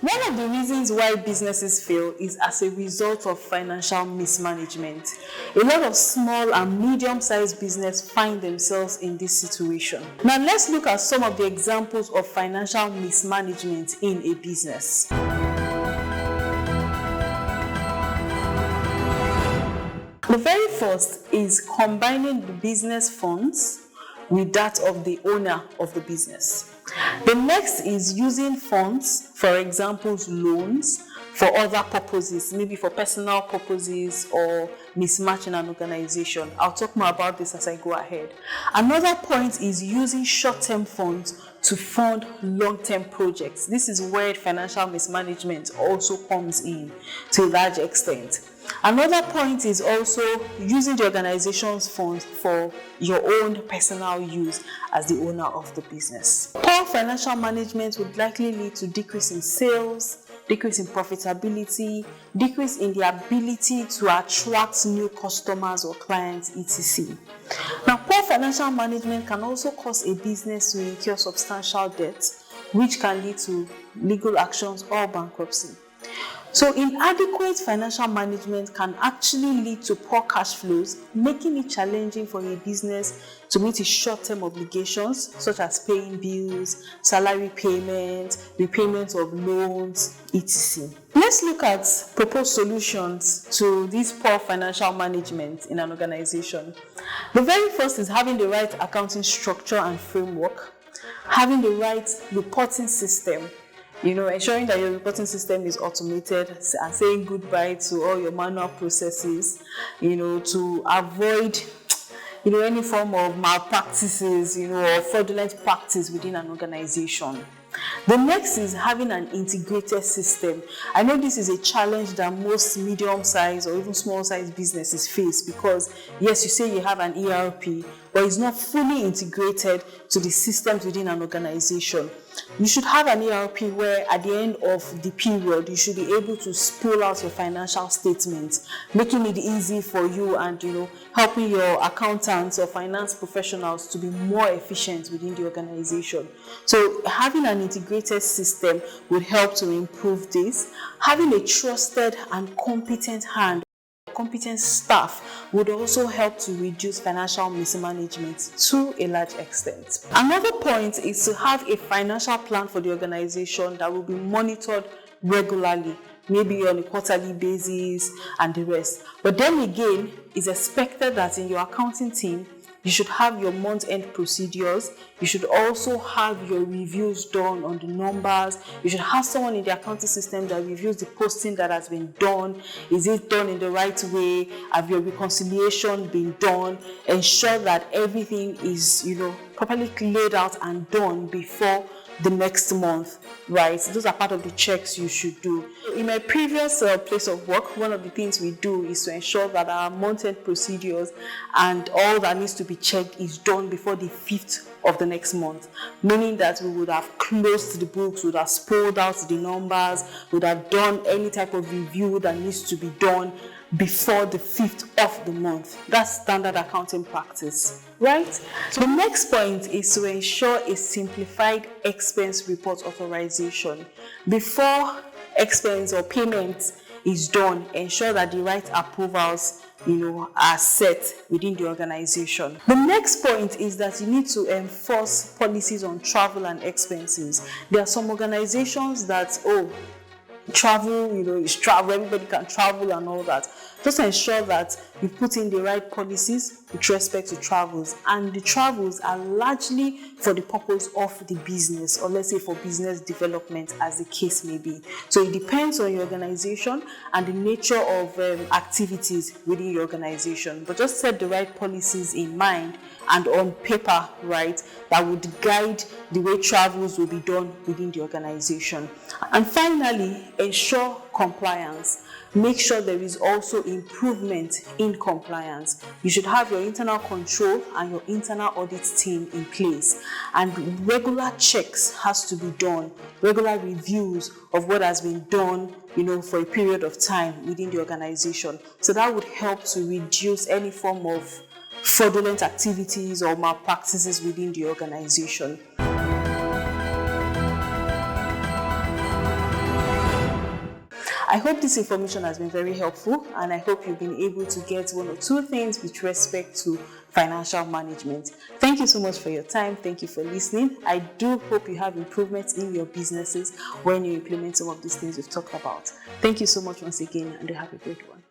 One of the reasons why businesses fail is as a result of financial mismanagement. A lot of small and medium-sized businesses find themselves in this situation. Now let's look at some of the examples of financial mismanagement in a business. The very first is combining the business funds with that of the owner of the business. The next is using funds, for example, loans, for other purposes, maybe for personal purposes or mismatching an organization. I'll talk more about this as I go ahead. Another point is using short-term funds to fund long-term projects. This is where financial mismanagement also comes in to a large extent. Another point is also using the organization's funds for your own personal use as the owner of the business. Poor financial management would likely lead to decrease in sales, decrease in profitability, decrease in the ability to attract new customers or clients, etc. Now, poor financial management can also cause a business to incur substantial debt, which can lead to legal actions or bankruptcy. So inadequate financial management can actually lead to poor cash flows, making it challenging for a business to meet its short-term obligations, such as paying bills, salary payments, repayment of loans, etc. Let's look at proposed solutions to this poor financial management in an organization. The very first is having the right accounting structure and framework, having the right reporting system, ensuring that your reporting system is automated and saying goodbye to all your manual processes, to avoid, any form of malpractices, or fraudulent practice within an organization. The next is having an integrated system. I know this is a challenge that most medium-sized or even small-sized businesses face because, yes, you say you have an ERP, but it's not fully integrated to the systems within an organization. You should have an ERP where at the end of the period, you should be able to pull out your financial statements, making it easy for you and, helping your accountants or finance professionals to be more efficient within the organization. So having an integrated system would help to improve this. Having a trusted and competent staff would also help to reduce financial mismanagement to a large extent. Another point is to have a financial plan for the organization that will be monitored regularly, maybe on a quarterly basis and the rest. But then again, it's expected that in your accounting team, you should have your month-end procedures. You should also have your reviews done on the numbers. You should have someone in the accounting system that reviews the posting that has been done. Is it done in the right way? Have your reconciliation been done? Ensure that everything is, properly laid out and done before the next month, right? Those are part of the checks you should do. In my previous place of work, one of the things we do is to ensure that our month-end procedures and all that needs to be checked is done before the 5th of the next month, meaning that we would have closed the books, would have spoiled out the numbers, would have done any type of review that needs to be done before the 5th of the month. That's standard accounting practice, right? So the next point is to ensure a simplified expense report authorization. Before expense or payment is done, ensure that the right approvals are set within the organization. The next point is that you need to enforce policies on travel and expenses. There are some organizations that, travel, is travel, everybody can travel and all that. Just ensure that you put in the right policies with respect to travels, and the travels are largely for the purpose of the business, or let's say for business development, as the case may be. So it depends on your organization and the nature of activities within your organization, but just set the right policies in mind and on paper, right, that would guide the way travels will be done within the organization. And finally, ensure compliance. Make sure there is also improvement in compliance. You should have your internal control and your internal audit team in place, and regular checks has to be done, regular reviews of what has been done, for a period of time within the organization. So that would help to reduce any form of fraudulent activities or malpractices within the organization. I hope this information has been very helpful, and I hope you've been able to get one or two things with respect to financial management. Thank you so much for your time. Thank you for listening. I do hope you have improvements in your businesses when you implement some of these things we've talked about. Thank you so much once again, and have a great one.